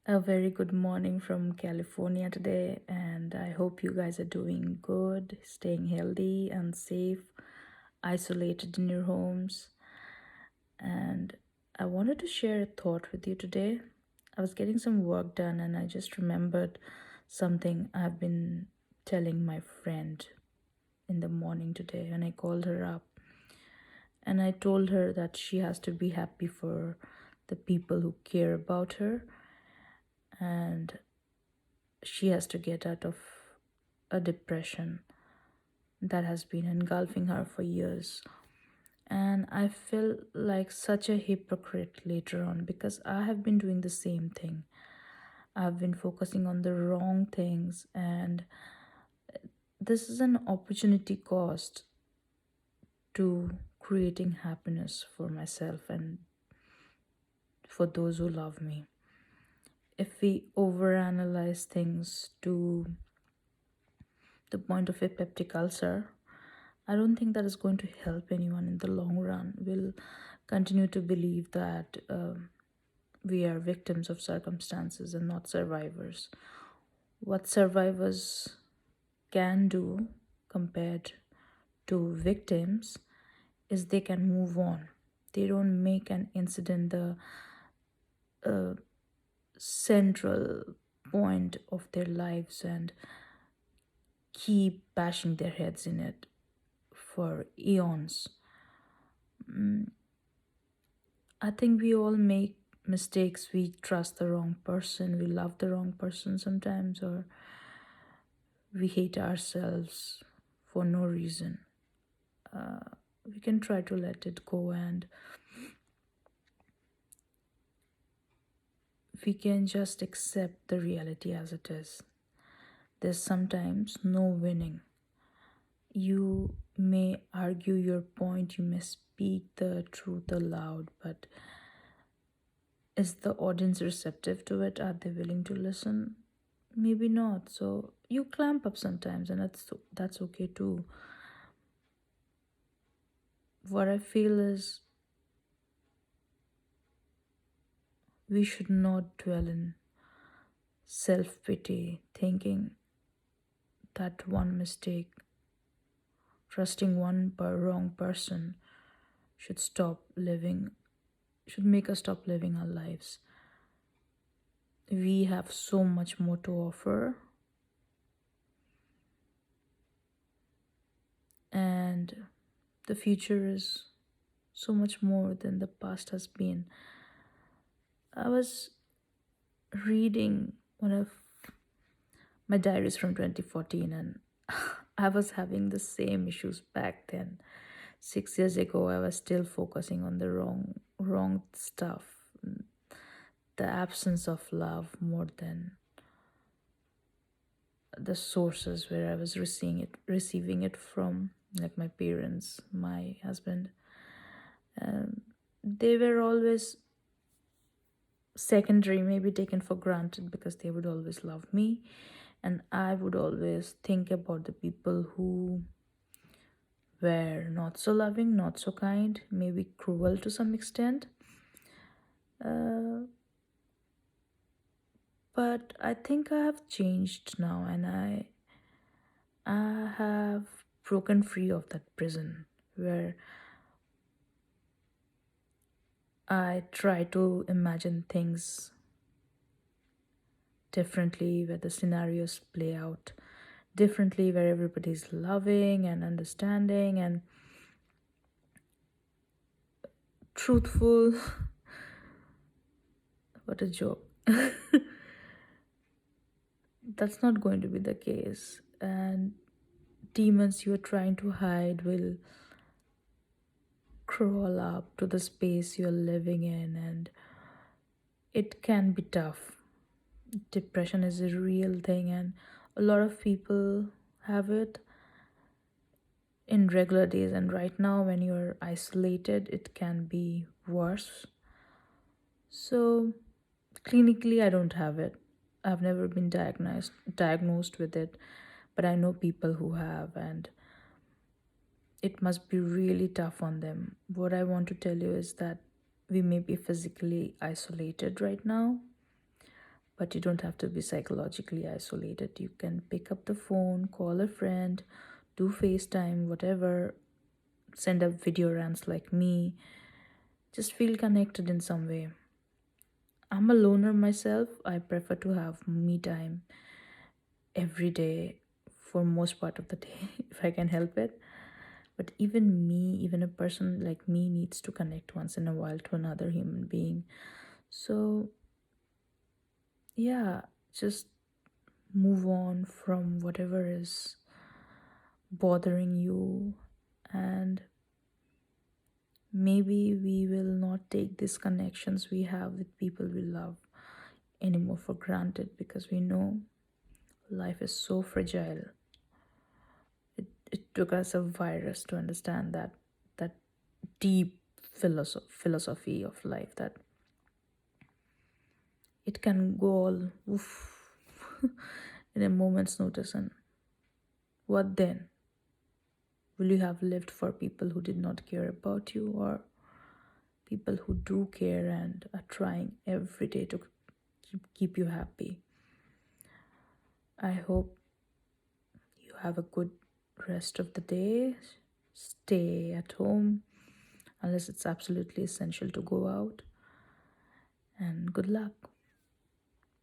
A very good morning from California today, and I hope you guys are doing good, staying healthy and safe, isolated in your homes. And I wanted to share a thought with you today. I was getting some work done, and I just remembered something I've been telling my friend in the morning today, and I called her up and I told her that she has to be happy for the people who care about her, and she has to get out of a depression that has been engulfing her for years. And I felt like such a hypocrite later on because I have been doing the same thing. I've been focusing on the wrong things, and this is an opportunity cost to creating happiness for myself and for those who love me. If we overanalyze things to the point of a peptic ulcer, I don't think that is going to help anyone in the long run. We'll continue to believe that we are victims of circumstances and not survivors. What survivors can do compared to victims is they can move on. They don't make an incident the central point of their lives and keep bashing their heads in it for eons. I think we all make mistakes. We trust the wrong person, we love the wrong person sometimes, or we hate ourselves for no reason. We can try to let it go, and we can just accept the reality as it is. There's sometimes no winning. You may argue your point, you may speak the truth aloud, but is the audience receptive to it? Are they willing to listen? Maybe not. So you clamp up sometimes, and that's okay too. What I feel is we should not dwell in self pity, thinking that one mistake, trusting wrong person should stop living, should make us stop living our lives. We have so much more to offer, and the future is so much more than the past has been. I was reading one of my diaries from 2014, and I was having the same issues back then. 6 years ago, I was still focusing on the wrong stuff, the absence of love more than the sources where I was receiving it from, like my parents, my husband. They were always secondary, maybe taken for granted because they would always love me, and I would always think about the people who were not so loving, not so kind, maybe cruel to some extent. But I think I have changed now, and I have broken free of that prison where I try to imagine things differently, where the scenarios play out differently, where everybody's loving and understanding and truthful. What a joke. That's not going to be the case. And demons you're trying to hide will crawl up to the space you're living in, and it can be tough. Depression is a real thing, and a lot of people have it in regular days, and right now when you're isolated it can be worse. So clinically I don't have it. I've never been diagnosed with it, but I know people who have, and it must be really tough on them. What I want to tell you is that we may be physically isolated right now, But you don't have to be psychologically isolated. You can pick up the phone, call a friend, do FaceTime, whatever, send up video rants like me. Just feel connected in some way. I'm a loner myself. I prefer to have me time every day for most part of the day if I can help it. But even me, even a person like me, needs to connect once in a while to another human being. So, yeah, just move on from whatever is bothering you, and maybe we will not take these connections we have with people we love anymore for granted, because we know life is so fragile. It took us a virus to understand that deep philosophy of life, that it can go all woof in a moment's notice. And what then? Will you have lived for people who did not care about you, or people who do care and are trying every day to keep you happy? I hope you have a good rest of the day. Stay at home unless it's absolutely essential to go out, and good luck.